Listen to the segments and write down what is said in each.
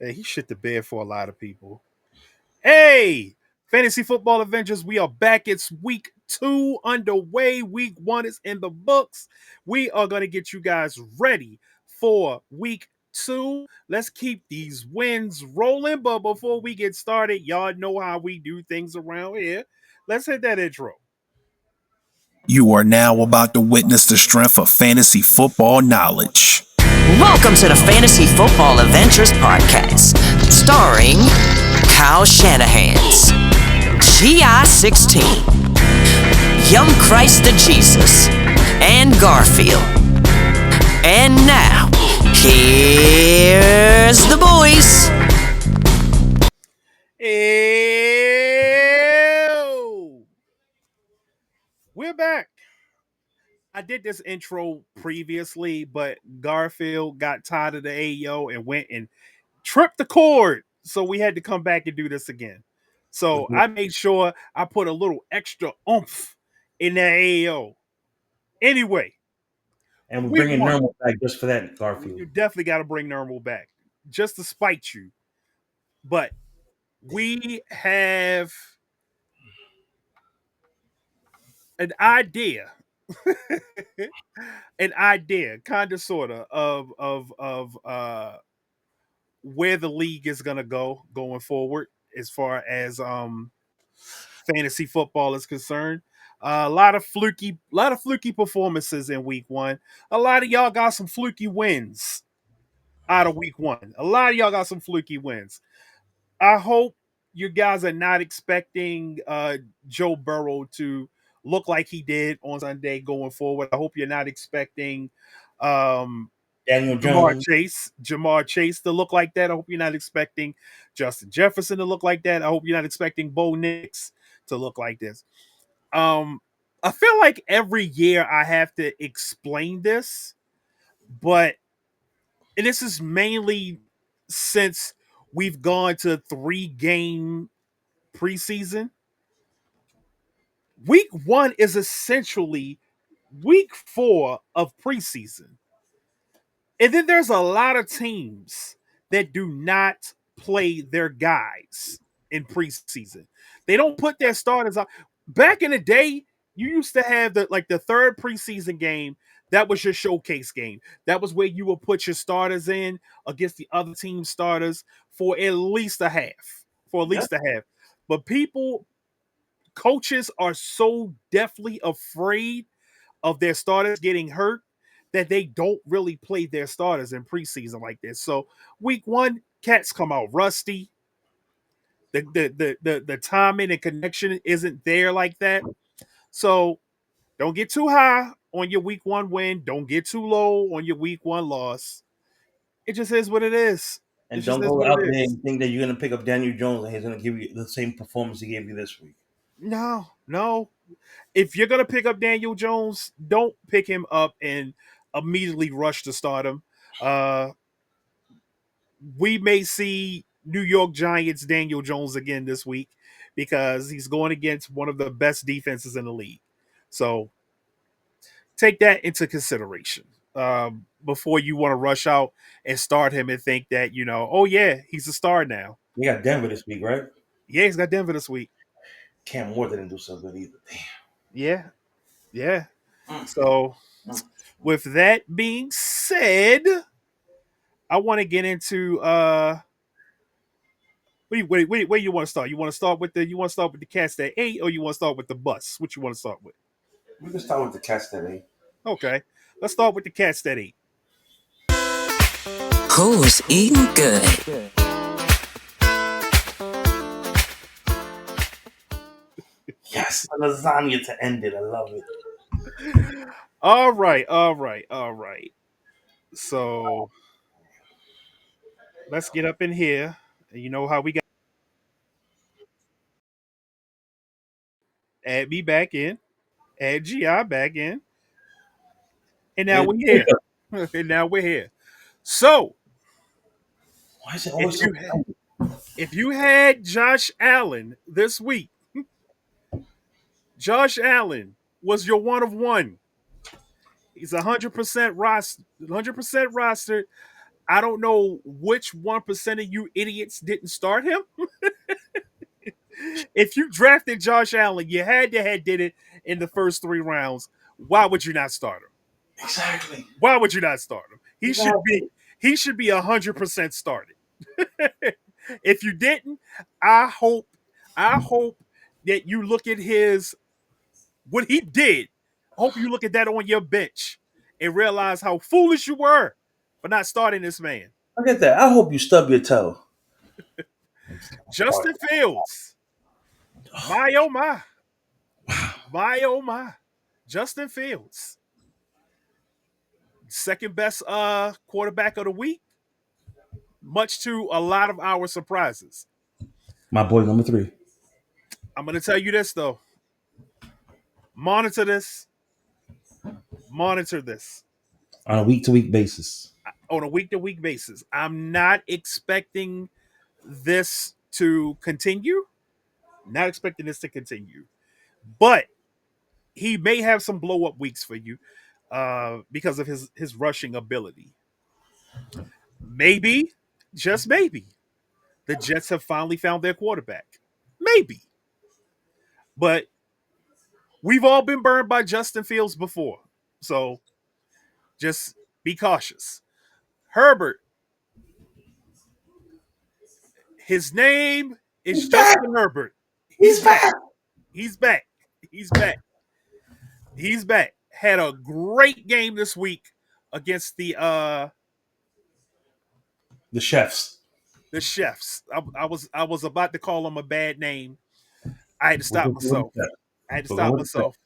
Hey, he shit the bed for a lot of people. Hey, Fantasy Football Avengers, we are back. It's week 2 underway. Week 1 is in the books. We are going to get you guys ready for week 2. Let's keep these wins rolling. But before we get started, y'all know how we do things around here. Let's hit that intro. You are now about to witness the strength of fantasy football knowledge. Welcome to the Fantasy Football Adventures Podcast, starring Kyle Shanahan's GI-16, Young Christ to Jesus, and Garfield. And now, here's the boys. Ew. We're back. I did this intro previously, but Garfield got tired of the AO and went and tripped the cord. So we had to come back and do this again. So I made sure I put a little extra oomph in that AO. Anyway, And we're week bringing one. Normal back just for that, Garfield. You definitely got to bring Normal back just to spite you. But we have an idea, kind of, sort of where the league is gonna go going forward as far as fantasy football is concerned. A lot of fluky performances in week 1. A lot of y'all got some fluky wins out of week 1. A lot of y'all got some fluky wins. I hope you guys are not expecting Joe Burrow to look like he did on Sunday going forward. I hope you're not expecting Daniel Jones. Jamar Chase to look like that. I hope you're not expecting Justin Jefferson to look like that. I hope you're not expecting Bo Nix to look like this. I feel like every year I have to explain this, but and this is mainly since we've gone to 3-game preseason. Week 1 is essentially week 4 of preseason. And then there's a lot of teams that do not play their guys in preseason. They don't put their starters out. Back in the day, you used to have the third preseason game. That was your showcase game. That was where you would put your starters in against the other team starters for at least a half. But coaches are so deathly afraid of their starters getting hurt that they don't really play their starters in preseason like this. So week 1, cats come out rusty. The timing and connection isn't there like that. So don't get too high on your week 1 win. Don't get too low on your week 1 loss. It just is what it is. And don't go out there and think that you're going to pick up Daniel Jones and he's going to give you the same performance he gave you this week. No. If you're going to pick up Daniel Jones, don't pick him up and immediately rush to start him. We may see New York Giants Daniel Jones again this week because he's going against one of the best defenses in the league. So take that into consideration before you want to rush out and start him and think that, oh yeah, he's a star now. We got Denver this week, right? Yeah, he's got Denver this week. Cam Ward didn't do so good either. Damn. Yeah. So with that being said, I want to get into where you want to start? You want to start with the cats that ate, or you want to start with the bus? What you want to start with? We can start with the cats that ate. Okay, let's start with the cats that ate. Who's eating good? Yes, the lasagna to end it. I love it. All right. So let's get up in here. You know how we got. Add me back in. Add GI back in. And now we're here. So, why is it always so if you had Josh Allen this week, Josh Allen was your one of one. He's 100% rostered. I don't know which 1% of you idiots didn't start him. If you drafted Josh Allen, you had to have did it in the first 3 rounds. Why would you not start him? Exactly. Why would you not start him? He should be Exactly. 100% started. If you didn't, I hope that you look at his what he did. I hope you look at that on your bench and realize how foolish you were for not starting this man. Look at that. I hope you stub your toe. Justin Fields. My oh my. My oh my. Justin Fields. Second best quarterback of the week, much to a lot of our surprises. My boy number 3. I'm going to tell you this though. Monitor this. Monitor this On a week-to-week basis. on a week-to-week basis. I'm not expecting this to continue. Not expecting this to continue. But he may have some blow-up weeks for you because of his rushing ability. Maybe, just maybe, the Jets have finally found their quarterback. Maybe. But we've all been burned by Justin Fields before. So just be cautious. Herbert, his name is He's back. Justin Herbert. He's He's back. back. He's back. He's back. He's back. Had a great game this week against the The chefs. chefs. I was about to call them a bad name. I had to stop myself. I had to stop myself.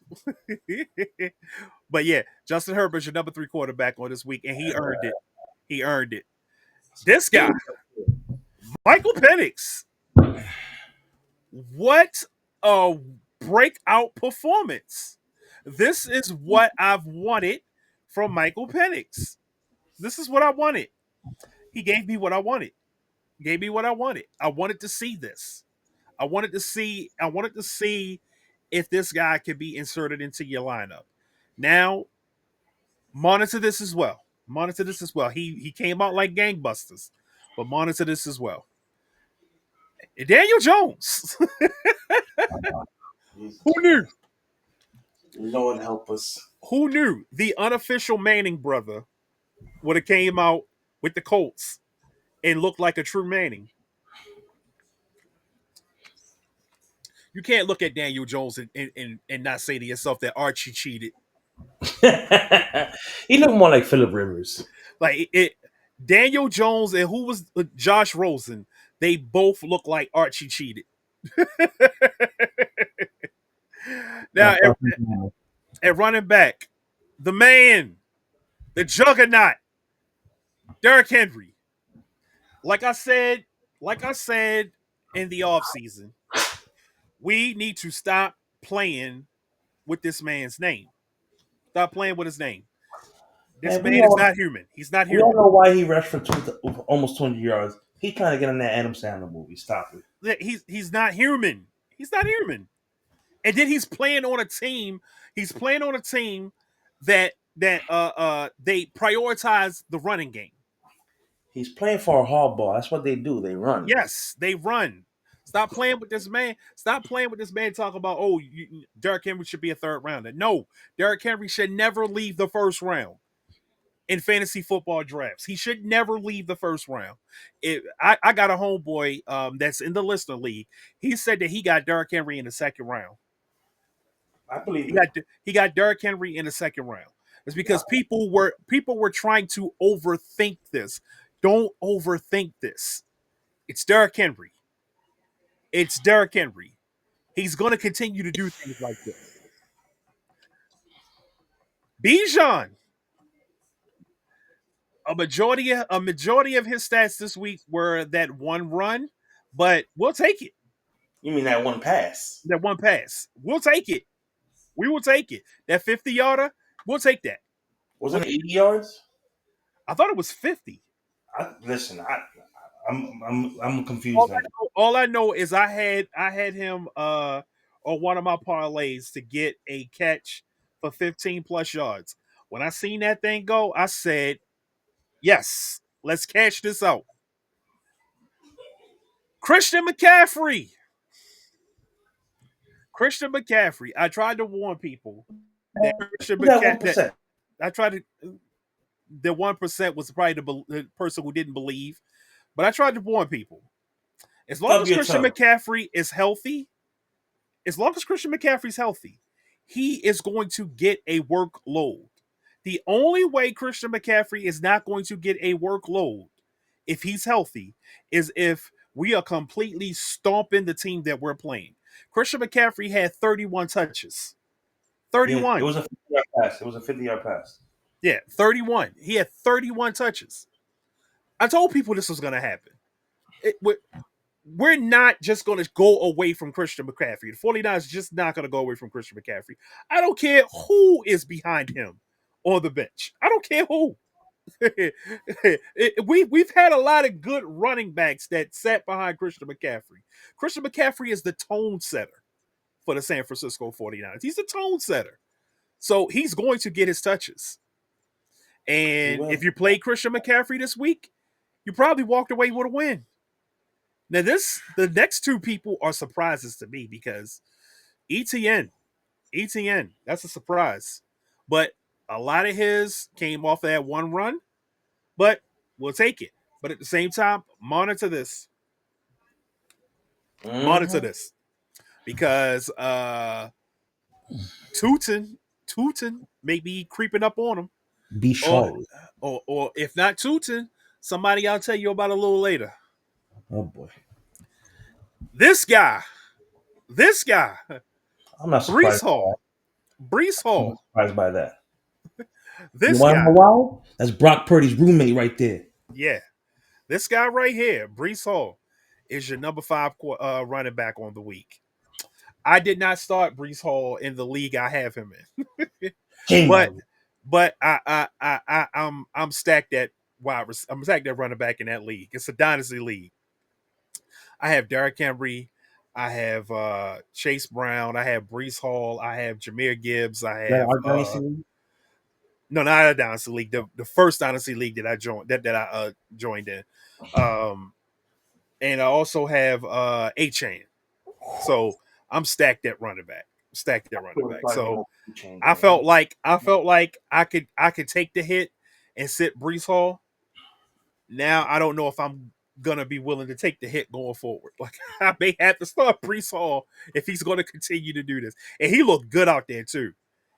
But yeah, Justin Herbert's your number 3 quarterback on this week, and he earned it. He earned it. This guy, Michael Penix. What a breakout performance. This is what I've wanted from Michael Penix. This is what I wanted. He gave me what I wanted. Gave me what I wanted. I wanted to see this. I wanted to see if this guy could be inserted into your lineup. Now, monitor this as well. Monitor this as well. He came out like gangbusters, but monitor this as well. Daniel Jones. Who knew? Lord help us. Who knew the unofficial Manning brother would have came out with the Colts and looked like a true Manning? You can't look at Daniel Jones and not say to yourself that Archie cheated. He looked more like Phillip Rivers. Like Daniel Jones and who was Josh Rosen, they both look like Archie cheated. Now, at running back, the man, the juggernaut, Derrick Henry. Like I said in the offseason, we need to stop playing with this man's name. Stop playing with his name. This man is not human. He's not We don't human. know why he rushed for almost 200 yards. He's trying to get in that Adam Sandler movie. Stop it. He's not human. He's not human. And then he's playing on a team. He's playing on a team that they prioritize the running game. He's playing for a hardball. That's what they do. They run. Yes, they run. Stop playing with this man. Stop playing with this man talking about, Derrick Henry should be a 3rd rounder. No, Derrick Henry should never leave the 1st round in fantasy football drafts. He should never leave the 1st round. I got a homeboy that's in the listener league. He said that he got Derrick Henry in the 2nd round. I believe it. He got Derrick Henry in the 2nd round. It's because people were trying to overthink this. Don't overthink this. It's Derrick Henry. It's Derrick Henry. He's going to continue to do things like this. Bijan. A majority of his stats this week were that one run, but we'll take it. You mean that one pass? That one pass. We'll take it. We will take it. That 50-yarder, we'll take that. Wasn't it 80 yards? I thought it was 50. I'm confused. All I know is I had him on one of my parlays to get a catch for 15 plus yards. When I seen that thing go, I said, yes, Let's cash this out. Christian McCaffrey. Christian McCaffrey. I tried to warn people that Christian Who's that McCaffrey. That 1%? I tried to. The 1% was probably the person who didn't believe, but I tried to warn people. As long Stub as your Christian tongue. McCaffrey is healthy, he is going to get a workload. The only way Christian McCaffrey is not going to get a workload if he's healthy is if we are completely stomping the team that we're playing. Christian McCaffrey had 31 touches. Yeah, it 31. was a 50-yard pass. It was a 50-yard pass. Yeah, 31. He had 31 touches. I told people this was going to happen. We're not just going to go away from Christian McCaffrey. The 49ers just not going to go away from Christian McCaffrey. I don't care who is behind him on the bench. I don't care who. We've had a lot of good running backs that sat behind Christian McCaffrey. Christian McCaffrey is the tone setter for the San Francisco 49ers. He's the tone setter. So he's going to get his touches. And if you play Christian McCaffrey this week, you probably walked away with a win. Now, the next two people are surprises to me because ETN, that's a surprise. But a lot of his came off that one run, but we'll take it. But at the same time, monitor this. Mm-hmm. Monitor this. Because Tootin may be creeping up on him. Be sure. Or if not Tootin, somebody I'll tell you about a little later. Oh boy. This guy. I'm not surprised. Brees Hall. I'm surprised by that. This you want guy. to know why? That's Brock Purdy's roommate right there. Yeah. This guy right here, Brees Hall, is your number 5 running back on the week. I did not start Brees Hall in the league I have him in. but I'm stacked at I'm stacked at running back in that league. It's a dynasty league. I have Derrick Henry, I have Chase Brown, I have Brees Hall, I have Jahmyr Gibbs, I have no, not a dynasty league. The first dynasty league that I joined that I joined in. And I also have A-Chain. So I'm stacked at running back. So I felt like I could take the hit and sit Brees Hall. Now I don't know if I'm gonna be willing to take the hit going forward. Like I may have to start Brees Hall if he's gonna continue to do this. And he looked good out there too.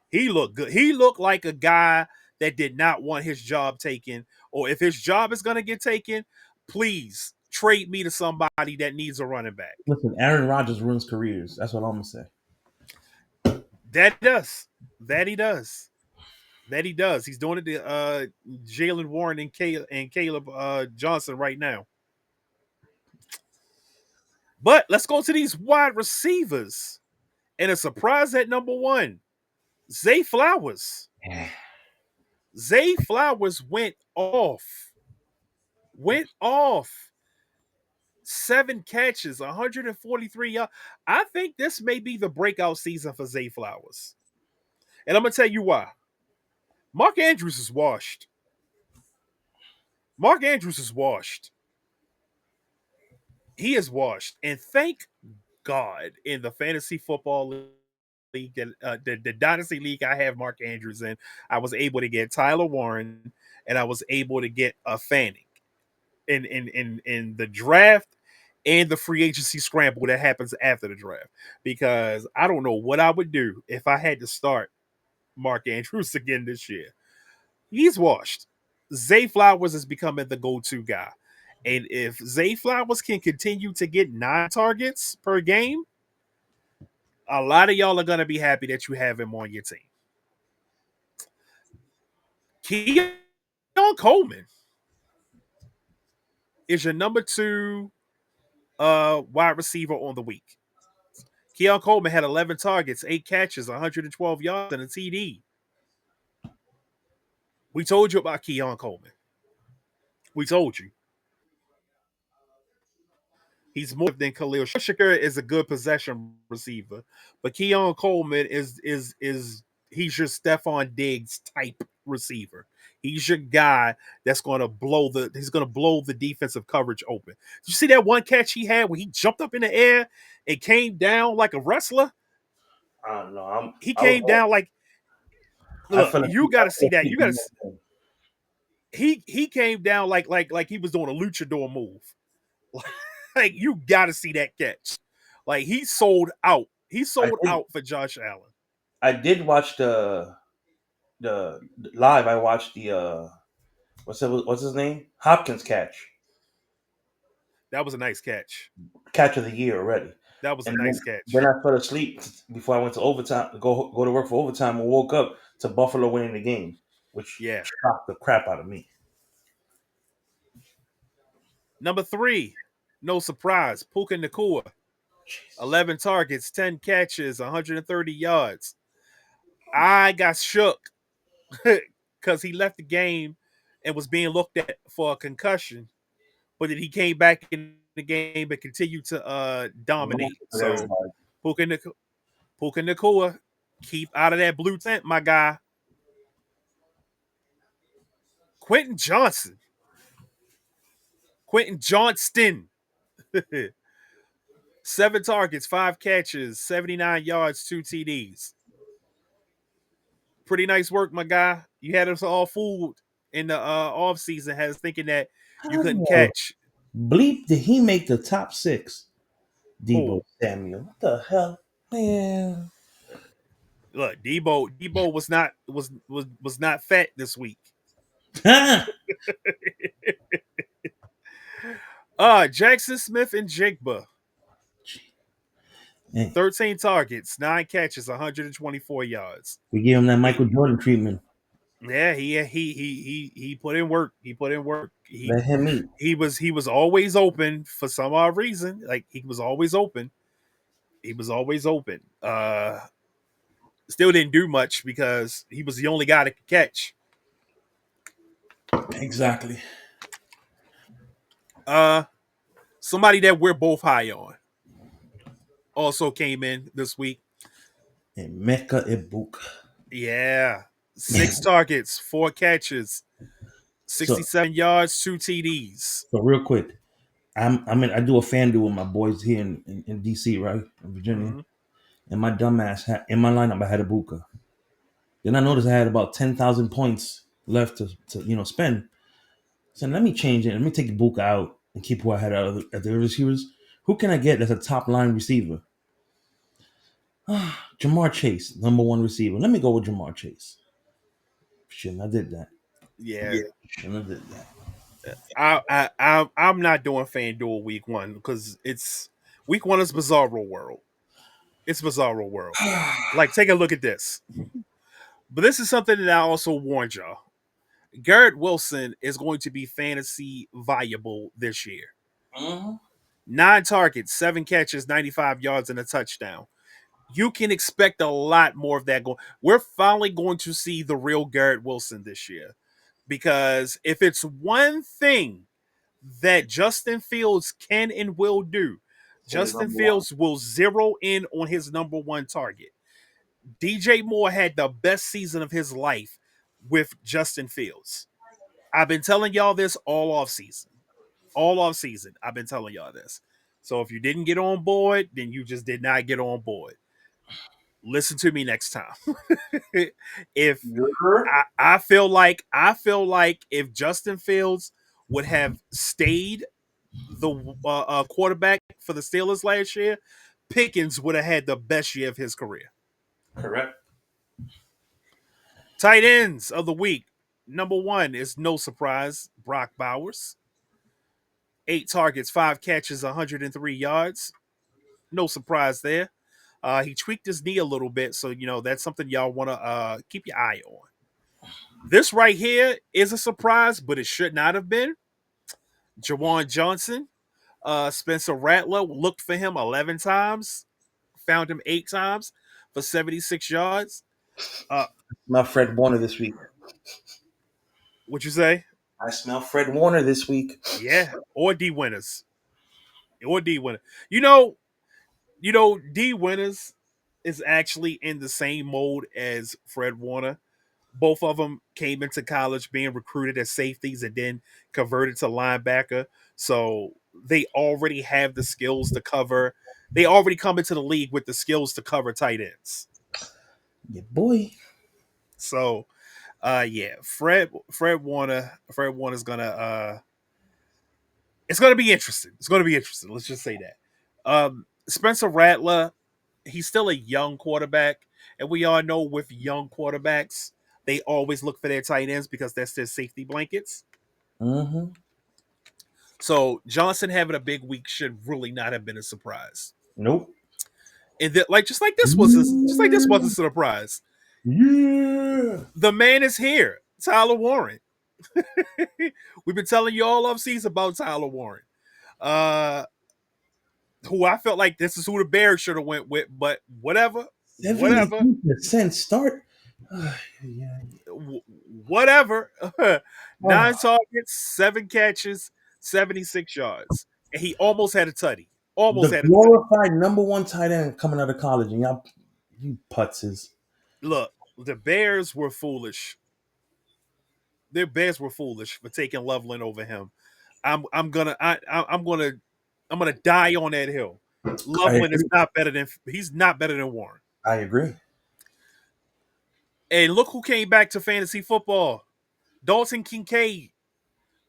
He looked good. He looked like a guy that did not want his job taken. Or if his job is gonna get taken, please trade me to somebody that needs a running back. Listen, Aaron Rodgers ruins careers. That's what I'm gonna say. That he does. He's doing it to Jalen Warren and Caleb Johnson right now. But let's go to these wide receivers. And a surprise at number 1, Zay Flowers. Zay Flowers went off. 7 catches, 143 yards. I think this may be the breakout season for Zay Flowers. And I'm going to tell you why. Mark Andrews is washed. He is washed. And thank God in the fantasy football league, the dynasty league I have Mark Andrews in, I was able to get Tyler Warren and I was able to get a Fanning in the draft and the free agency scramble that happens after the draft. Because I don't know what I would do if I had to start Mark Andrews again this year. He's washed. Zay Flowers is becoming the go-to guy. And if Zay Flowers can continue to get 9 targets per game, a lot of y'all are going to be happy that you have him on your team. Keon Coleman is your number 2 wide receiver on the week. Keon Coleman had 11 targets, 8 catches, 112 yards, and a TD. We told you about Keon Coleman. We told you. He's more than Khalil Shaker is a good possession receiver, but Keon Coleman is He's your Stephon Diggs type receiver. He's your guy that's going to blow the defensive coverage open. Did you see that one catch he had where he jumped up in the air and came down like a wrestler? I don't know. He I was came down like, I look, fell you asleep. got I to see fell that. asleep. You got to he came down like he was doing a luchador move. Like you got to see that catch. Like he sold out. He I sold did. out for Josh Allen. I did watch the live. I watched the what's his name, Hopkins That was a nice catch. catch of the year already. That was a And nice then catch. I fell asleep before I went to overtime. Go to work for overtime and woke up to Buffalo winning the game, which Yeah. shocked the crap out of me. Number 3, no surprise, Puka Nacua. Jesus. 11 targets, 10 catches, 130 yards. I got shook because he left the game and was being looked at for a concussion, but then he came back in the game and continued to dominate. With So everybody. Puka Nacua, keep out of that blue tent, my guy. Quentin Johnson. Quentin Johnston. 7 targets, 5 catches, 79 yards, 2 TDs. Pretty nice work, my guy. You had us all fooled in the off season, had us thinking that you How couldn't the catch. bleep did he make the top 6? Who? Debo Samuel. What the hell, man? Look, Debo was not fat this week. Jackson Smith and Jigba. Hey, 13 targets, 9 catches, 124 yards. we gave him that He, Michael Jordan treatment. yeah, he put in work. He put in work. Let him eat. He was always open for some odd reason. Like he was always open. He was always open. Still didn't do much because he was the only guy that could catch. Exactly. Somebody that we're both high on also came in this week. And Mecca Ibuka. Yeah. Man. 6 targets, 4 catches, So 67 yards, 2 TDs. so real quick, I do a fan duel with my boys here in DC, right? In Virginia. Mm-hmm. And my dumbass had in my lineup I had Ibuka. Then I noticed I had about 10,000 points left to spend. So let me change it. Let me take Ibuka out and keep who I had at the receivers. Who can I get as a top line receiver? Jamar Chase, number 1 receiver. Let me go with Jamar Chase. Shouldn't I did that. Yeah. Shouldn't I did that. I'm not doing FanDuel week 1 because it's week 1 is Bizarro World. It's Bizarro World. Like, take a look at this. But this is something that I also warned y'all. Garrett Wilson is going to be fantasy viable this year. Mm-hmm. 9 targets, 7 catches, 95 yards, and a touchdown. You can expect a lot more of that going. We're finally going to see the real Garrett Wilson this year. Because if it's one thing that Justin Fields can and will do, Justin Fields will zero in on his number 1 target. DJ Moore had the best season of his life with Justin Fields. I've been telling y'all this all off season. All off season, I've been telling y'all this. So if you didn't get on board, then you just did not get on board. Listen to me next time. If I feel like if Justin Fields would have stayed the quarterback for the Steelers last year, Pickens would have had the best year of his career. Correct. Tight ends of the week. Number 1 is no surprise, Brock Bowers. 8 targets, 5 catches, 103 yards. No surprise there. He tweaked his knee a little bit, so that's something y'all want to keep your eye on. This right here is a surprise, but it should not have been. Jawan Johnson, Spencer Rattler looked for him 11 times, found him 8 times for 76 yards. My Fred Warner this week. What'd you say? I smell Fred Warner this week. Yeah, or D Winners. Or D Winners. You know, D Winners is actually in the same mode as Fred Warner. Both of them came into college being recruited as safeties and then converted to linebacker. So they already have the skills to cover. They already come into the league with the skills to cover tight ends. Yeah, boy. So yeah, Fred Warner's gonna it's gonna be interesting. It's gonna be interesting. Let's just say that. Spencer Rattler, he's still a young quarterback, and we all know with young quarterbacks, they always look for their tight ends because that's their safety blankets. Mm-hmm. So Johnson having a big week should really not have been a surprise. Nope. And that, like just like this was a surprise. Yeah. The man is here, Tyler Warren. We've been telling you all off season about Tyler Warren. Uh, who I felt like this is who the Bears should have went with, but whatever, 72% start. Yeah. whatever. Oh, 9 targets, 7 catches, 76 yards, and he almost had a tutty. Almost the had a tutty. glorified number one tight end coming out of college, and y'all, you putzes. Look, the Bears were foolish. Their Bears were foolish for taking Loveland over him. I'm gonna die on that hill. Loveland is not better than he's not better than Warren. I agree. And look who came back to fantasy football. Dalton Kincaid.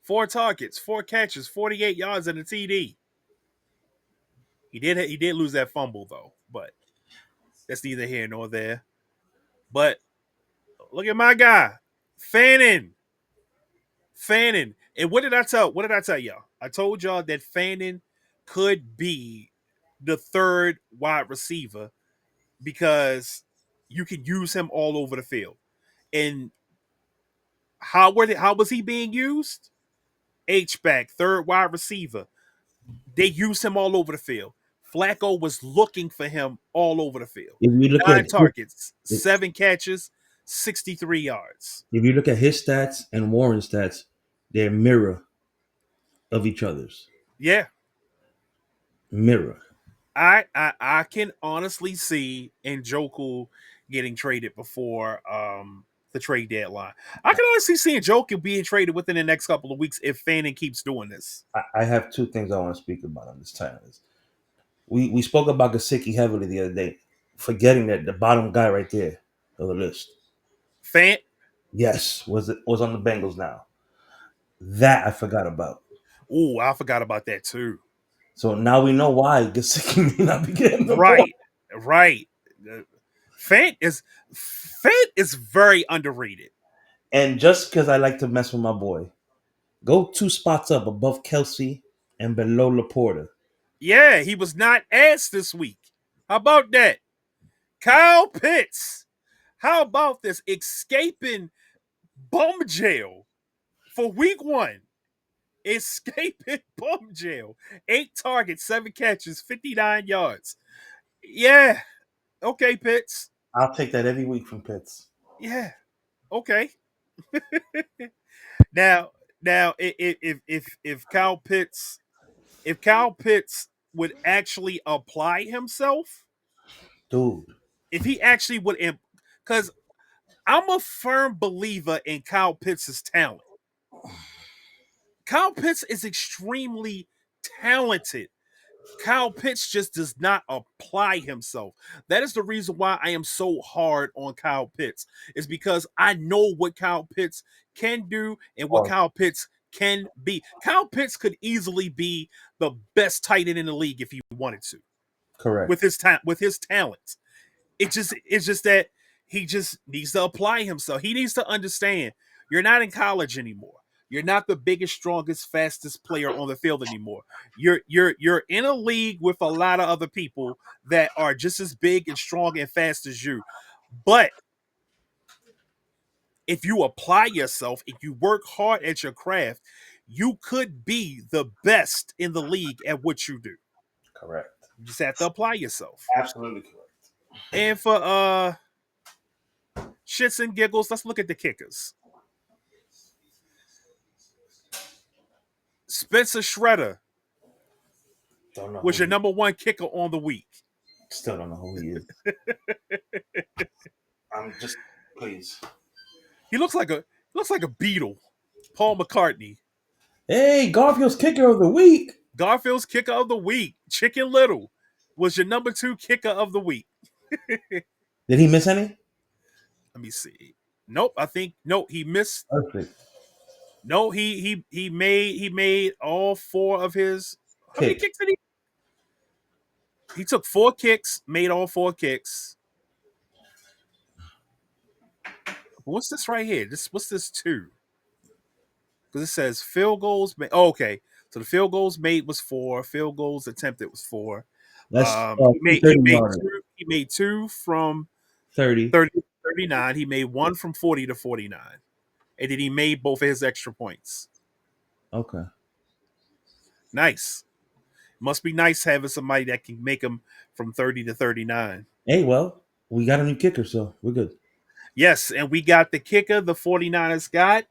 4 targets, 4 catches, 48 yards, and a TD. He did lose that fumble though, but that's neither here nor there. But look at my guy, Fannin. Fannin. And what did I tell y'all? I told y'all that Fannin could be the third wide receiver because you can use him all over the field. And how was he being used? H-back, third wide receiver. They used him all over the field. Flacco was looking for him all over the field. If you look 9 at targets, 7 catches, 63 yards. if you look at his stats and Warren's stats, they're mirror of each other's. Yeah. Mirror. I can honestly see Njoku getting traded before the trade deadline. I can honestly see Njoku being traded within the next couple of weeks if Fannin keeps doing this. I have 2 things I want to speak about on this time. We spoke about Gesicki heavily the other day, forgetting that the bottom guy right there of the list, Fant? yes, was on the Bengals now. That I forgot about. Ooh, I forgot about that too. So now we know why Gesicki may not be getting the ball. Right. Fant is very underrated. And just because I like to mess with my boy, go 2 spots up above Kelsey and below Laporta. Yeah, he was not asked this week. How about that? Kyle Pitts. How about this? Escaping bum jail for week 1. Escaping bum jail. 8 targets, 7 catches, 59 yards. Yeah. Okay, Pitts. I'll take that every week from Pitts. Yeah. Okay. now if Kyle Pitts would actually apply himself, Dude. if he actually would, because I'm a firm believer in Kyle Pitts' talent. Kyle Pitts is extremely talented. Kyle Pitts just does not apply himself. That is the reason why I am so hard on Kyle Pitts, is because I know what Kyle Pitts can do and what Kyle Pitts can be. Kyle Pitts could easily be the best tight end in the league if he wanted to. Correct. With his talents. It's just that he just needs to apply himself. He needs to understand you're not in college anymore. You're not the biggest, strongest, fastest player on the field anymore. You're in a league with a lot of other people that are just as big and strong and fast as you. But if you apply yourself, if you work hard at your craft, you could be the best in the league at what you do. Correct. You just have to apply yourself. Absolutely correct. And for shits and giggles, let's look at the kickers. Spencer Shredder was your number 1 kicker on the week. Still don't know who he is. I'm just please. He looks like a Beatle. Paul McCartney. Hey, Garfield's kicker of the week. Garfield's kicker of the week. Chicken Little was your number 2 kicker of the week. Did he miss any? Let me see. Nope, I think he missed. Perfect. No, he made all 4 of his. How many Kick. kicks did he? He took 4 kicks, made all 4 kicks. What's this right here? What's this 2? Because it says field goals made. Oh, okay, so the field goals made was 4. Field goals attempted was 4. That's He made 30 yards. he made 2 from 30. 30 to 39. He made 1 from 40 to 49, and then he made both of his extra points. Okay. Nice. Must be nice having somebody that can make them from 30 to 39. Hey, well, we got a new kicker, so we're good. Yes, and we got the kicker the 49ers got.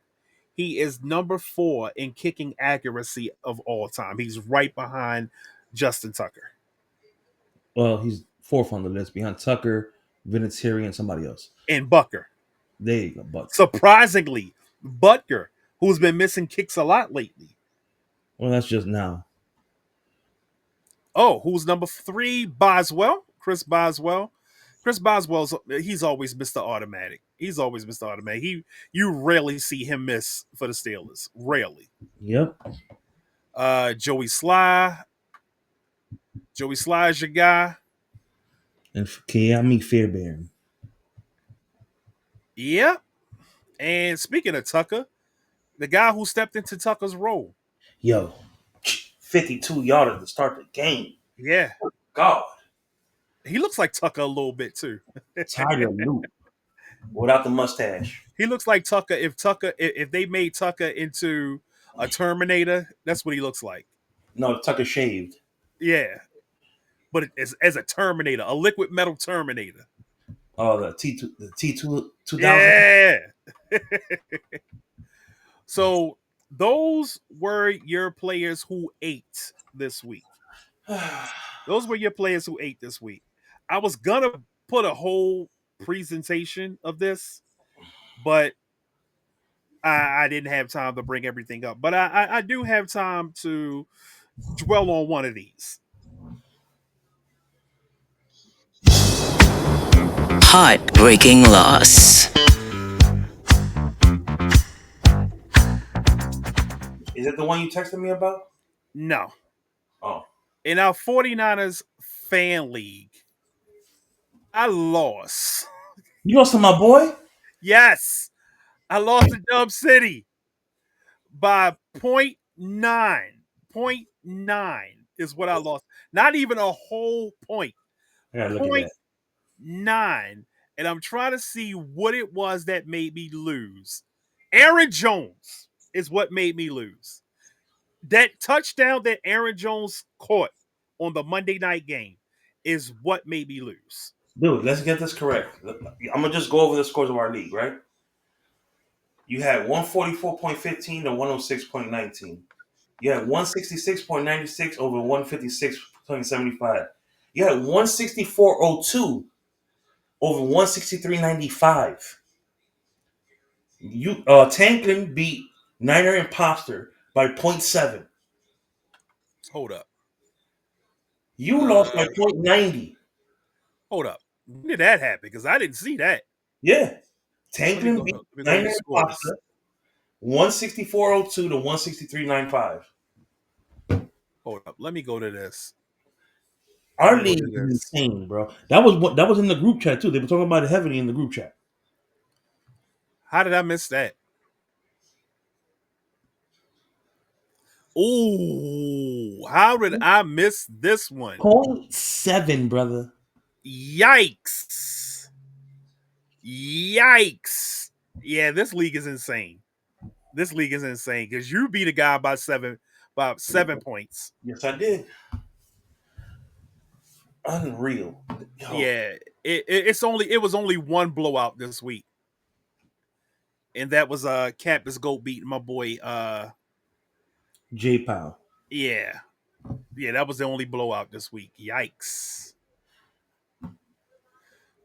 He is number 4 in kicking accuracy of all time. He's right behind Justin Tucker. Well, he's 4th on the list behind Tucker, Vinatieri, and somebody else. And Butker. There you go, Buck. Surprisingly, Butker, who's been missing kicks a lot lately. Well, that's just now. Oh, who's number 3? Boswell. Chris Boswell. Chris Boswell's he's always Mr. Automatic. He's always Mr. Automatic. You rarely see him miss for the Steelers. Rarely. Yep. Joey Sly. Joey Sly is your guy. And Kiami Fairbairn. Yep. And speaking of Tucker, the guy who stepped into Tucker's role. Yo, 52 yards to start the game. Yeah. God. He looks like Tucker a little bit too. Tiger Loop. Without the mustache. He looks like Tucker. If they made Tucker into a Terminator, that's what he looks like. No, Tucker shaved. Yeah. But as a Terminator, a liquid metal Terminator. Oh, the T2000. Yeah. So those were your players who ate this week. Those were your players who ate this week. I was gonna put a whole presentation of this, but I didn't have time to bring everything up. But I do have time to dwell on one of these. Heartbreaking loss. Is it the one you texted me about? No. Oh. In our 49ers fan league, I lost. You lost to my boy? Yes. I lost to Dub City by 0.9. 0.9 is what I lost. Not even a whole point. I gotta look at that. 0.9. And I'm trying to see what it was that made me lose. Aaron Jones is what made me lose. That touchdown that Aaron Jones caught on the Monday night game is what made me lose. Dude, let's get this correct. I'm gonna just go over the scores of our league, right? You had 144.15 to 106.19. You had 166.96 over 156.75. You had 164.02 over 163.95. Tanklin beat Niner Imposter by 0.7. Hold up. You lost by 0.90. Hold up. When did that happen? Because I didn't see that. Yeah. Tanklin beat Let me go to Niner the scores. Imposter 164.02 to 163.95. Hold up. Let me go to this. Our league is insane, bro. That was in the group chat too. They were talking about it heavily in the group chat. How did I miss that? Ooh, how did I miss this one? 0.7, brother. Yikes. Yikes. Yeah, this league is insane. This league is insane because you beat a guy by 7 points. Yes, I did. Unreal. Yo. Yeah, it was only one blowout this week, and that was Campus Goat beating my boy J Powell. Yeah, that was the only blowout this week. Yikes.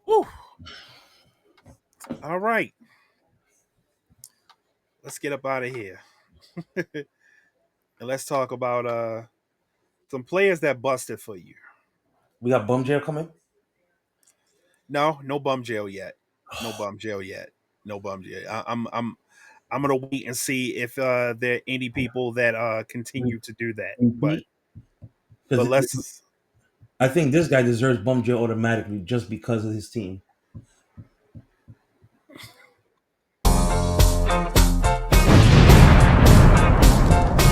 Whew. All right, let's get up out of here and let's talk about some players that busted for you. We got Bum Jail coming. No, no bum jail yet. No bum jail yet. No bum jail. I'm gonna wait and see if there are any people that continue to do that. But Because let's. I think this guy deserves Bum Jail automatically just because of his team.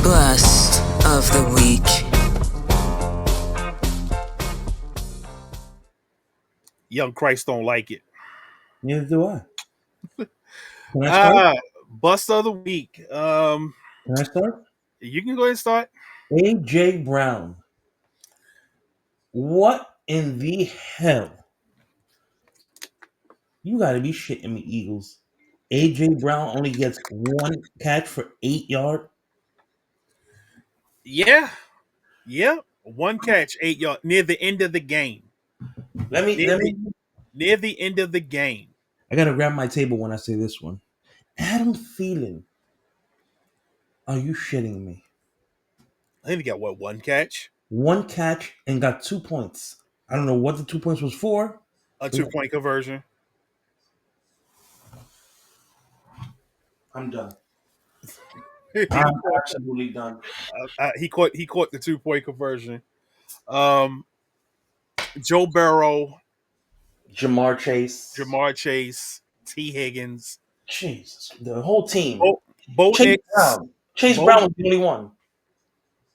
Bust of the week. Young Christ don't like it. Neither do I. Can I start? Bust of the week. Can I start? You can go ahead and start. AJ Brown. What in the hell? You got to be shitting me, Eagles. AJ Brown only gets one catch for 8 yards. Yeah, yeah. One catch, 8 yards near the end of the game. Let me. Near the end of the game. I gotta grab my table when I say this one. Adam Thielen. Are you shitting me? I think he got what, one catch? One catch and got 2 points. I don't know what the 2 points was for. A 2-point conversion. I'm done. he I'm absolutely done. caught the 2-point conversion. Joe Burrow, Jamar Chase. T. Higgins, Jesus. The whole team. Bo Chase Nix, Brown. Chase Brown was the only one.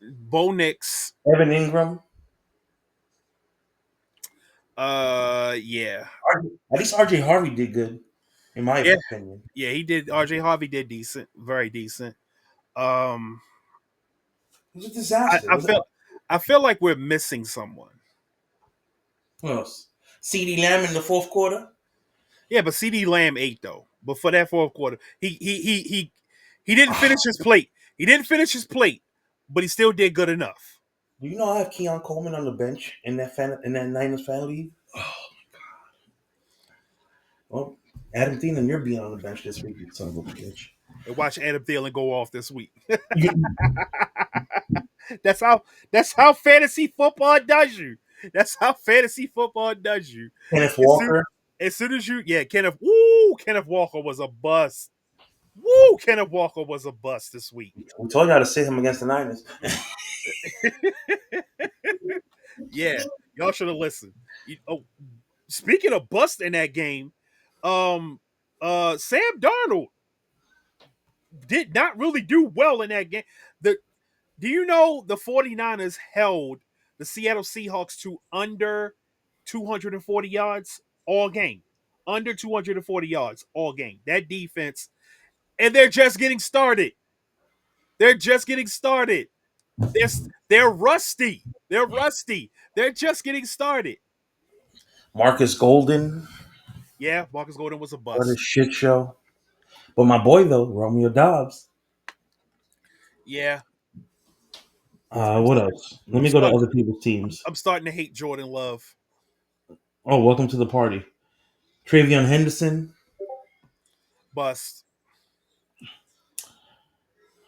Bo Nix. Evan Ingram. Yeah. At least RJ Harvey did good, in my opinion. Yeah, he did. RJ Harvey did decent, very decent. It was a disaster. I feel like we're missing someone. Who else? CeeDee Lamb in the fourth quarter. Yeah, but CeeDee Lamb ate though. But for that fourth quarter, he didn't finish his plate. He didn't finish his plate, but he still did good enough. Do you know I have Keon Coleman on the bench in that Niners fan league? Oh my god! Well, Adam Thielen, you're being on the bench this week, you son of a bitch. And watch Adam Thielen go off this week. You- That's how fantasy football does you. That's how fantasy football does you. Kenneth Walker. As soon as you, Kenneth Walker was a bust. Kenneth Walker was a bust this week. We told you how to sit him against the Niners. Yeah, y'all should have listened. Speaking of bust in that game, Sam Darnold did not really do well in that game. Do you know the 49ers held the Seattle Seahawks to under 240 yards all game? Under 240 yards all game. That defense, and they're just getting started. They're just getting started. They're rusty. They're rusty. They're just getting started. Marcus Golden. Yeah, Marcus Golden was a bust. What a shit show. But my boy though, Romeo Dobbs. Yeah. What else? Let me go to other people's teams. I'm starting to hate Jordan Love. Oh, welcome to the party. Travion Henderson. Bust.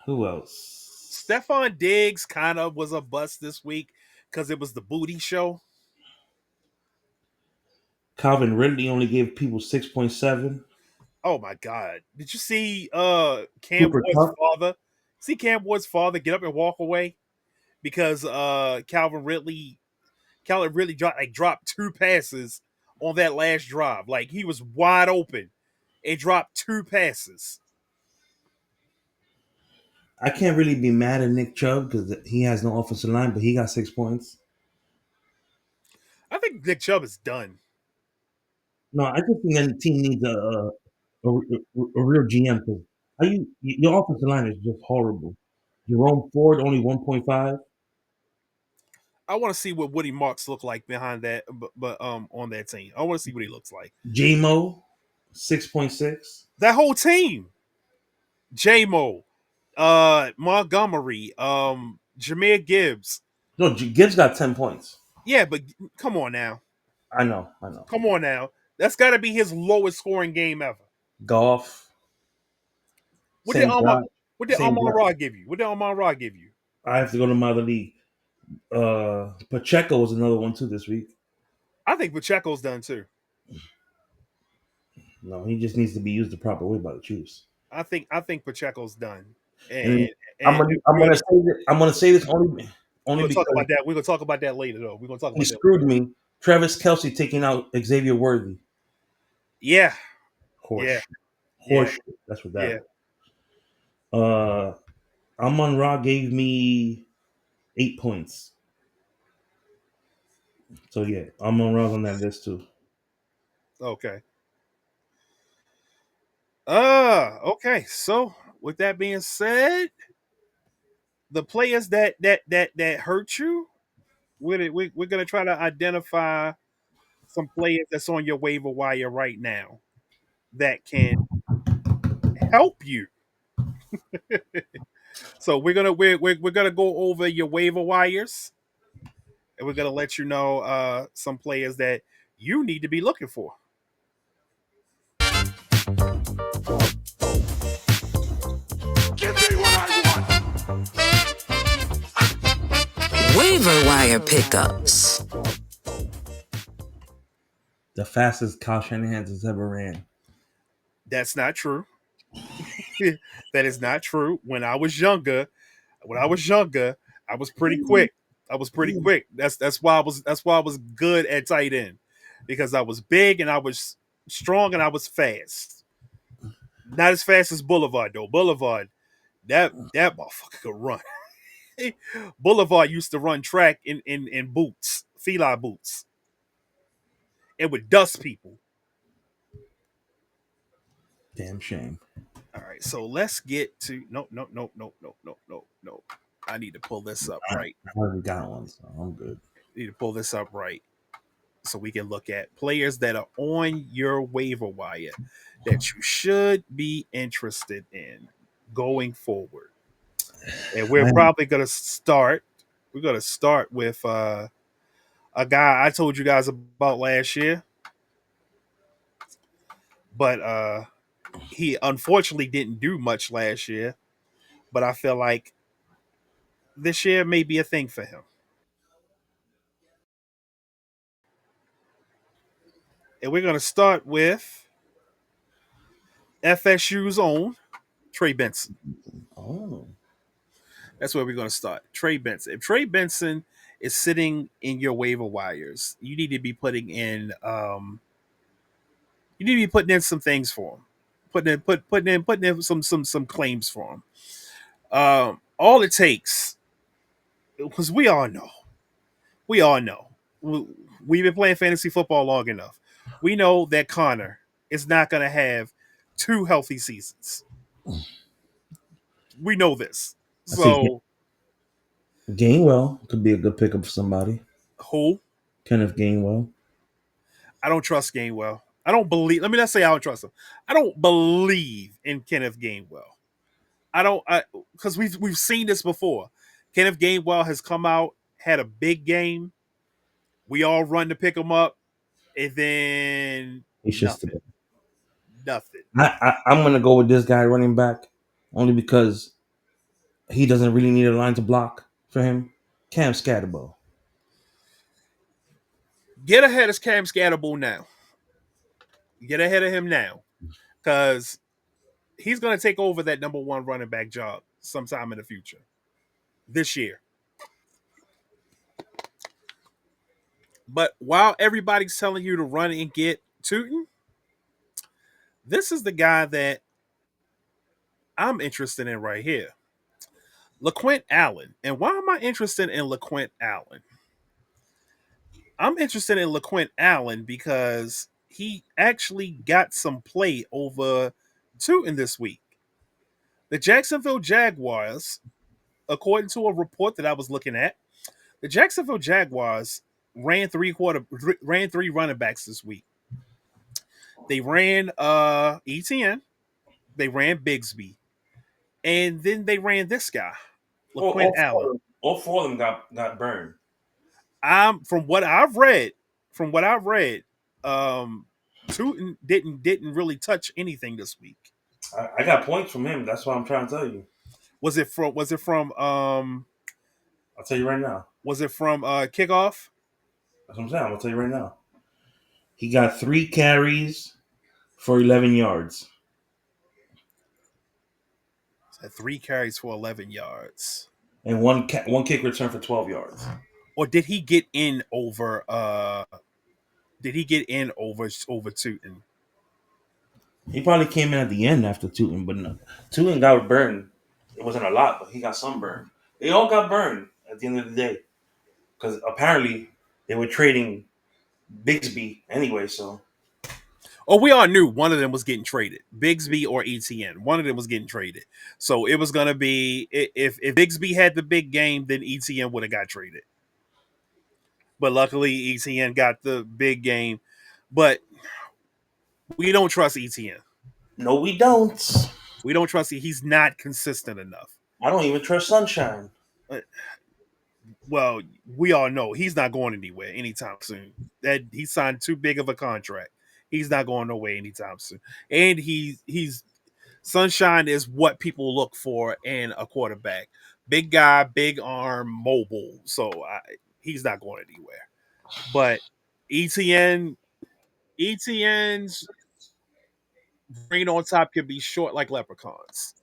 Who else? Stephon Diggs kind of was a bust this week because it was the booty show. Calvin Ridley only gave people 6.7. Oh my God. Did you see Cam Ward's father? See Cam Ward's father get up and walk away? Because Calvin Ridley dropped 2 passes on that last drive. Like he was wide open and dropped 2 passes. I can't really be mad at Nick Chubb because he has no offensive line, but he got 6 points. I think Nick Chubb is done. No, I just think that the team needs a real GM because your offensive line is just horrible. Jerome Ford only 1.5. I want to see what Woody Marks look like behind that, but on that team. I want to see what he looks like. J-Mo, 6.6. That whole team. J-Mo, Montgomery, Jahmyr Gibbs. No, Gibbs got 10 points. Yeah, but come on now. I know. Come on now. That's got to be his lowest scoring game ever. Golf. What did Same Amon? drive. What did Same Amon drive. Ra give you? What did Amon Ra give you? I have to go to my other league. Pacheco was another one too this week. I think Pacheco's done too. No, he just needs to be used the proper way by the Chiefs. I think Pacheco's done. And And I'm and gonna I'm we're, gonna say this. I'm gonna say this we're only gonna talk because about that. We're gonna talk about that later, though. We're gonna talk he about that screwed later. me. Travis Kelsey taking out Xavier Worthy. Yeah, Horse, yeah, yeah, horse. That's what yeah. that was. Amon Ra gave me 8 points. So yeah, Amon Ra's on that list too. Okay. Okay. So with that being said, the players that hurt you, we're gonna try to identify some players that's on your waiver wire right now that can help you. So we're gonna go over your waiver wires, and we're gonna let you know some players that you need to be looking for. Waiver wire pickups. The fastest Kyle Shanahan has ever ran. That's not true. That is not true. When I was younger, I was pretty quick. I was pretty quick. That's why I was good at tight end, because I was big and I was strong and I was fast. Not as fast as Boulevard though. Boulevard, that motherfucker could run. Boulevard used to run track in boots, fila boots, and would dust people. Damn shame. All right, so let's get to no. I need to pull this up right. I already got one, so I'm good. I need to pull this up right so we can look at players that are on your waiver wire that you should be interested in going forward. And we're Man, probably gonna start. We're gonna start with a guy I told you guys about last year, but he unfortunately didn't do much last year. But I feel like this year may be a thing for him. And we're gonna start with FSU's own Trey Benson. oh, That's where we're going to start. Trey Benson. If Trey Benson is sitting in your waiver wires, you need to be putting in some things for him. Putting in some claims for him. All it takes, because we all know, we've been playing fantasy football long enough. We know that Connor is not going to have 2 healthy seasons. We know this. I see. So Gainwell could be a good pickup for somebody. who? Kenneth Gainwell. I don't trust Gainwell. I don't believe. Let me not say I don't trust him. I don't believe in Kenneth Gainwell. I don't, because we've seen this before. Kenneth Gainwell has come out, had a big game. We all run to pick him up, and then He's just. nothing. I'm gonna go with this guy running back, only because he doesn't really need a line to block for him. Cam Scatterbo. Get ahead of Cam Scatterbull now. Get ahead of him now, because he's going to take over that number 1 running back job sometime in the future. This year. But while everybody's telling you to run and get Tootin, this is the guy that I'm interested in right here. LaQuint Allen. And why am I interested in LaQuint Allen? I'm interested in LaQuint Allen because he actually got some play over Tootin this week. The Jacksonville Jaguars, according to a report that I was looking at, the Jacksonville Jaguars ran 3 running backs this week. They ran ETN, they ran Bigsby, and then they ran this guy, LaQuint Allen. All 4 of them got burned. I'm from what I've read, um, Tootin didn't really touch anything this week. I got points from him. That's what I'm trying to tell you. I'll tell you right now. Was it from kickoff? That's what I'm saying. I'm gonna tell you right now. He got 3 carries for 11 yards Had 3 carries for 11 yards. and one kick return for 12 yards. Or did he get in over? Did he get in over Tootin? He probably came in at the end after Tootin, but no. Tootin got burned. It wasn't a lot, but he got some burn. They all got burned at the end of the day because apparently they were trading Bigsby anyway. So Oh, we all knew one of them was getting traded, Bigsby or ETN. One of them was getting traded, so it was gonna be if Bigsby had the big game, then ETN would have got traded. But luckily, ETN got the big game. But we don't trust ETN. no, we don't. We don't trust him. He's not consistent enough. I don't even trust Sunshine. Well, we all know he's not going anywhere anytime soon. That he signed too big of a contract. He's not going nowhere anytime soon. And he's Sunshine is what people look for in a quarterback. Big guy, big arm, mobile. So he's not going anywhere. But ETN's brain on top can be short like leprechauns.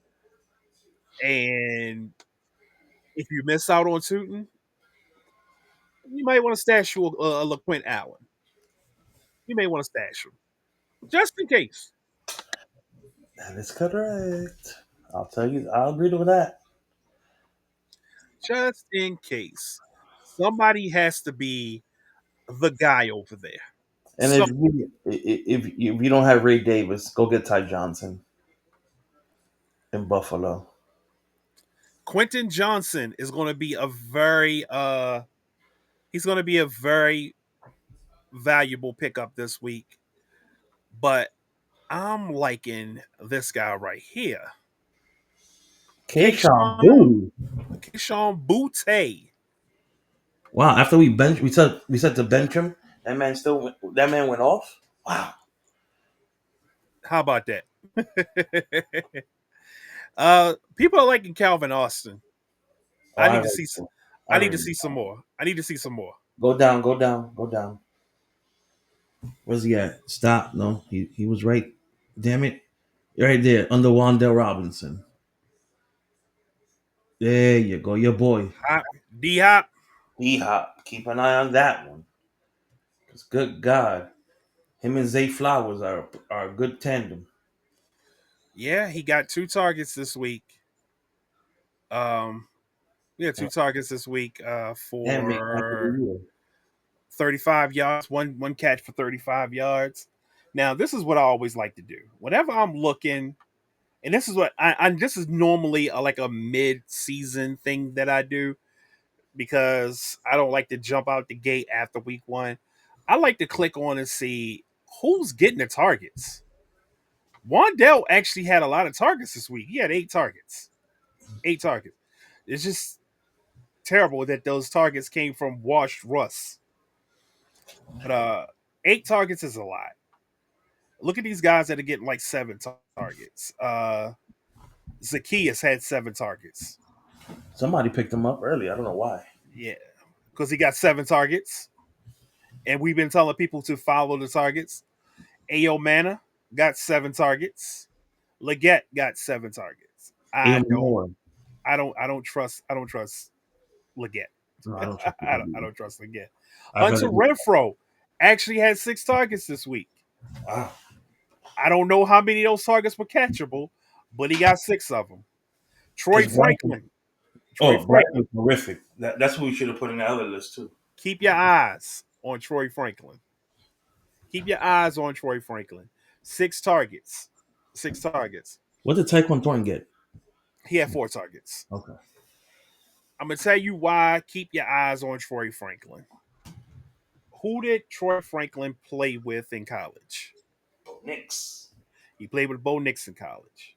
And if you miss out on Tootin, you might want to stash you a LaQuint Allen. You may want to stash him just in case. That is correct. I'll tell you. I'll agree with that. Just in case. Somebody has to be the guy over there. And if you don't have Ray Davis, go get Ty Johnson in Buffalo. Quentin Johnson is going to be he's going to be a very valuable pickup this week. But I'm liking this guy right here. Keyshawn Boo. Keyshawn Butte. Wow! After we said to bench him. That man went off. Wow! How about that? People are liking Calvin Austin. Oh, I need to see. I need to already- see some more. I need to see some more. Go down. Go down. Go down. Where's he at? Stop! No, he was right. Damn it! Right there under Wandale Robinson. There you go, your boy. D Hop. D Hop. Keep an eye on that one. Cause good God, him and Zay Flowers are a good tandem. Yeah, he got 2 targets this week. We had 2 targets this week Damn it, after the for year. 35 yards. One catch for 35 yards. Now, this is what I always like to do. Whenever I'm looking, and this is what this is normally like a mid-season thing that I do because I don't like to jump out the gate after week 1. I like to click on and see who's getting the targets. Wandell actually had a lot of targets this week. He had 8 targets. 8 targets. It's just terrible that those targets came from washed Russ. But 8 targets is a lot. Look at these guys that are getting like 7 targets. Zacchaeus had 7 targets. Somebody picked him up early. I don't know why. Yeah, because he got 7 targets. And we've been telling people to follow the targets. Ayo Mana got 7 targets. Leggett got 7 targets. I don't trust Leggett. No, I don't trust I don't trust Leggett. I Hunter Renfro actually had 6 targets this week. Wow. I don't know how many of those targets were catchable, but he got 6 of them. Troy Franklin. Franklin's horrific. That's who we should have put in the other list too. Keep your eyes on Troy Franklin. Keep your eyes on Troy Franklin. 6 targets. 6 targets. What did Tyquan Thornton get? He had 4 targets. Okay. I'm going to tell you why. Keep your eyes on Troy Franklin. Who did Troy Franklin play with in college? Knicks. He played with Bo Nix in college.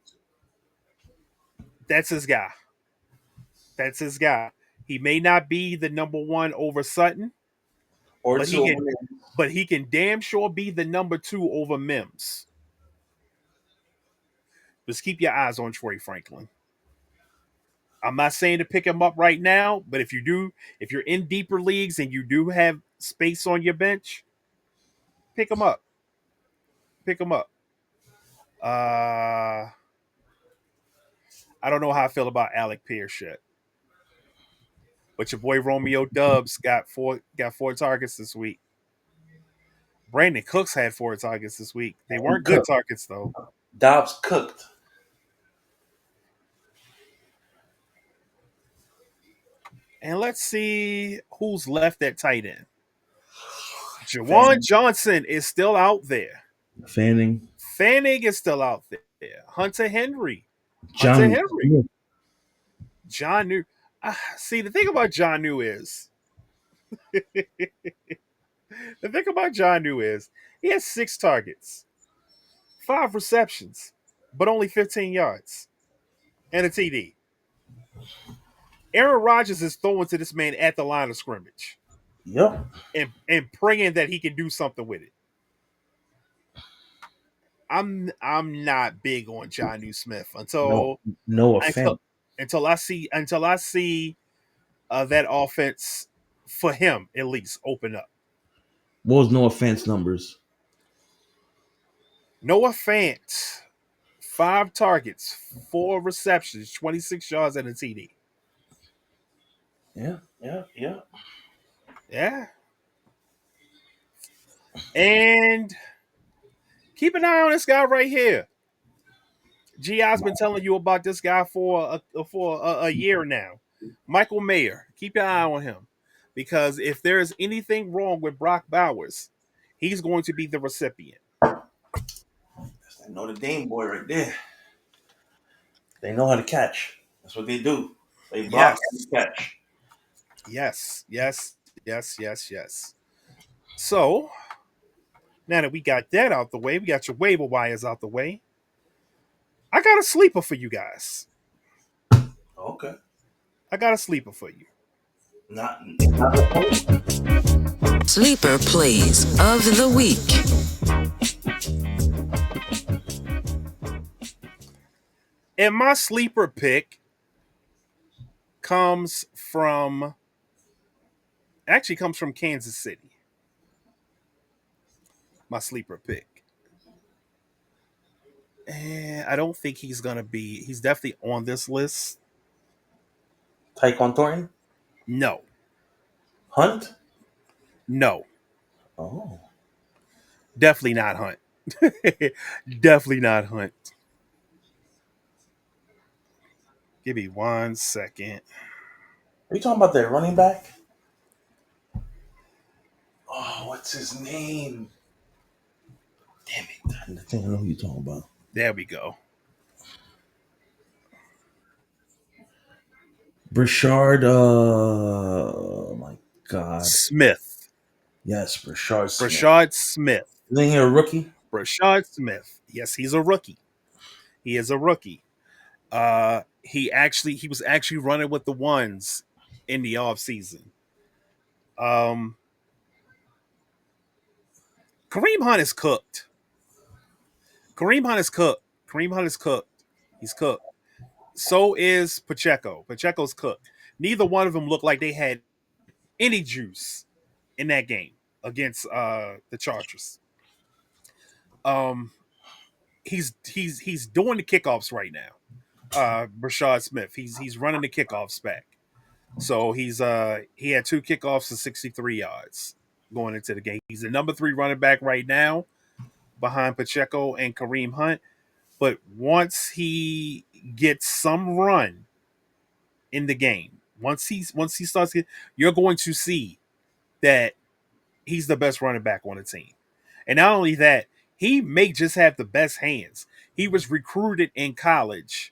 That's his guy. That's his guy. He may not be the number 1 over Sutton, Or but two. but he can damn sure be the number 2 over Mims. Just keep your eyes on Troy Franklin. I'm not saying to pick him up right now, but if you do, if you're in deeper leagues and you do have space on your bench, pick him up. Pick him up. I don't know how I feel about Alec Pierce yet, but your boy Romeo Dubs got four targets this week. Brandon Cooks had 4 targets this week. They weren't good targets though. Dobbs cooked. And let's see who's left at tight end. Jawan Johnson is still out there. Fanning is still out there. Hunter Henry. John New. See, the thing about John New is he has 6 targets, 5 receptions, but only 15 yards and a TD. Aaron Rodgers is throwing to this man at the line of scrimmage. Yep. And praying that he can do something with it. I'm not big on Jonnu Smith until no offense. until I see that offense for him at least open up. What was no offense numbers? Noah Fant, 5 targets, 4 receptions, 26 yards, and a TD. Yeah. Yeah. And keep an eye on this guy right here. G.I.'s been telling you about this guy for a year now. Michael Mayer. Keep your eye on him. Because if there is anything wrong with Brock Bowers, he's going to be the recipient. That's that Notre Dame boy right there. They know how to catch. That's what they do. They block and catch. Yes. So, now that we got that out the way, we got your waiver wires out the way. I got a sleeper for you guys. Okay. I got a sleeper for you. Not Sleeper plays of the week. And my sleeper pick comes from Kansas City. My sleeper pick. And I don't think he's definitely on this list. Tyquan Thornton? No. Hunt? No. Oh. Definitely not Hunt. Definitely not Hunt. Give me 1 second. Are you talking about that running back? Oh, what's his name? Damn it. I think I know who you're talking about. There we go. Brashard, my God. Smith. Yes, Brashard Smith. Brashard Smith. Isn't he a rookie? Brashard Smith. Yes, he's a rookie. He is a rookie. He was actually running with the ones in the offseason. Kareem Hunt is cooked. He's cooked. So is Pacheco. Pacheco's cooked. Neither one of them looked like they had any juice in that game against the Chargers. He's doing the kickoffs right now. Brashard Smith. He's running the kickoffs back. So he had 2 kickoffs and 63 yards going into the game. He's the number 3 running back right now behind Pacheco and Kareem Hunt. But once he gets some run in the game, once he starts, you're going to see that he's the best running back on the team. And not only that, he may just have the best hands. He was recruited in college.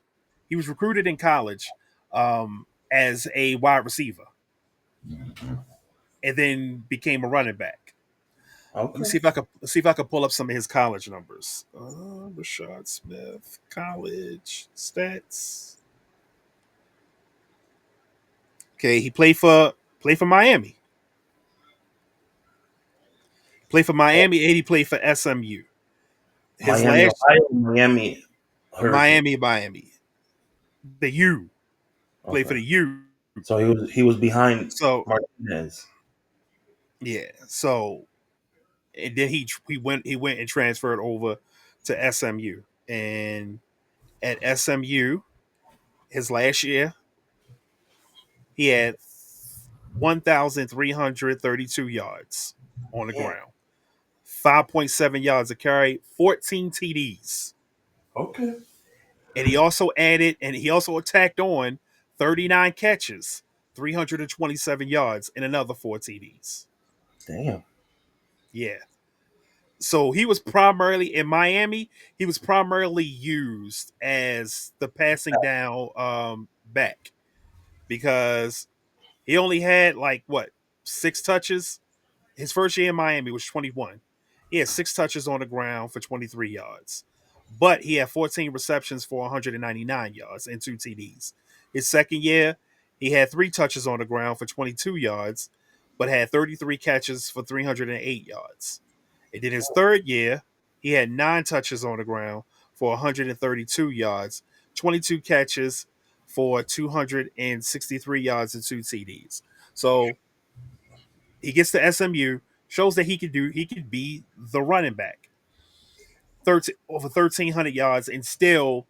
As a wide receiver, and then became a running back. Okay. Let me see if I could pull up some of his college numbers. Brashard Smith, college stats. Okay, he played for Miami. Played for Miami, and he played for SMU. His Miami, last Ohio, Miami Hurricane. Miami. The U. Played for Okay. the U. So he was behind So Martinez. yeah. So and then he went and transferred over to SMU. And at SMU, his last year, he had 1,332 yards on the Yeah. ground, 5.7 yards a carry, 14 TDs. Okay. And he also attacked on 39 catches, 327 yards, and another 4 TDs. Damn. Yeah. So he was primarily in Miami, he was primarily used as the passing down back because he only had like what, 6 touches. His first year in Miami was 21. He had 6 touches on the ground for 23 yards, but he had 14 receptions for 199 yards and 2 TDs. His second year, he had 3 touches on the ground for 22 yards, but had 33 catches for 308 yards. And then his third year, he had 9 touches on the ground for 132 yards, 22 catches for 263 yards and 2 TDs. So he gets to SMU, shows that he could be the running back. 1,300 yards and still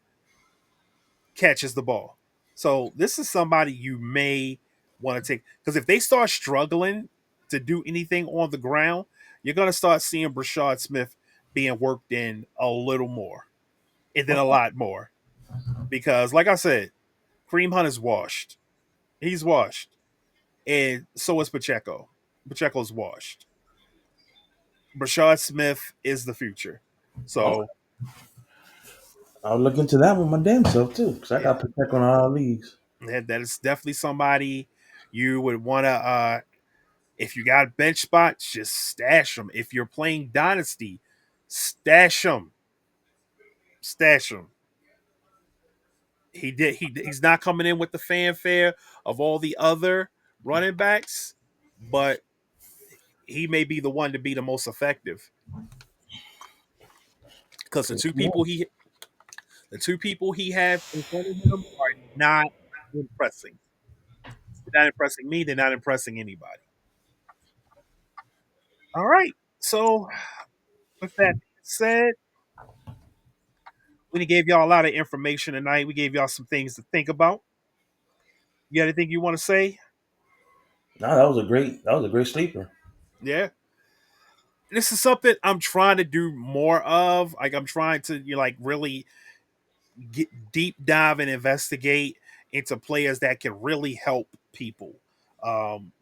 catches the ball. So this is somebody you may want to take, because if they start struggling to do anything on the ground, you're going to start seeing Brashad Smith being worked in a little more, and then a lot more. Because, like I said, Kareem Hunt is washed. He's washed. And so is Pacheco. Pacheco's washed. Brashad Smith is the future. Okay. So, I'll look into that one my damn self too, because I yeah, got Protect on all leagues. that is definitely somebody you would want to, if you got bench spots, just stash them. If you're playing Dynasty, stash them. Stash them. He's not coming in with the fanfare of all the other running backs, but he may be the one to be the most effective. Because the two people he have in front of him are not impressing. They're not impressing me, they're not impressing anybody. All right. So with that being said, we gave y'all a lot of information tonight. We gave y'all some things to think about. You got anything you want to say? No, that was a great sleeper. Yeah. This is something I'm trying to do more of. Like I'm trying to really get deep dive and investigate into players that can really help people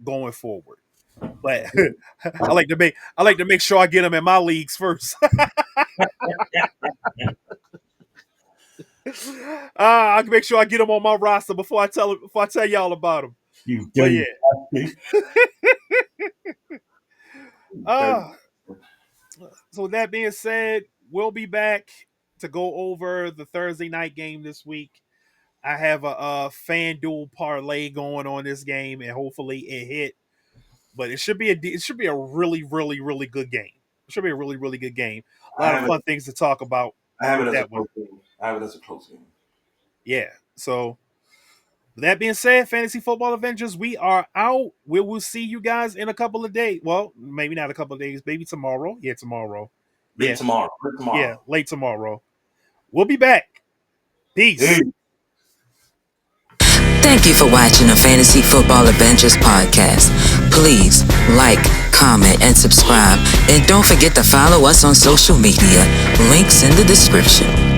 going forward. But I like to make sure I get them in my leagues first. I can make sure I get them on my roster before I tell y'all about them. You But dirty. yeah, uh, so with that being said, we'll be back to go over the Thursday night game this week. I have a FanDuel parlay going on this game, and hopefully it hit. But it should be a really really good game. It should be a really really good game. A lot of fun things to talk about. I have it as that a close game. I have it as a close game. Yeah. So with that being said, Fantasy Football Avengers, we are out. We will see you guys in a couple of days. Well, maybe not a couple of days. Maybe tomorrow. Yeah, tomorrow. Late tomorrow. Yeah, late tomorrow. We'll be back. Peace. Hey. Thank you for watching the Fantasy Football Adventures podcast. Please like, comment, and subscribe. And don't forget to follow us on social media. Links in the description.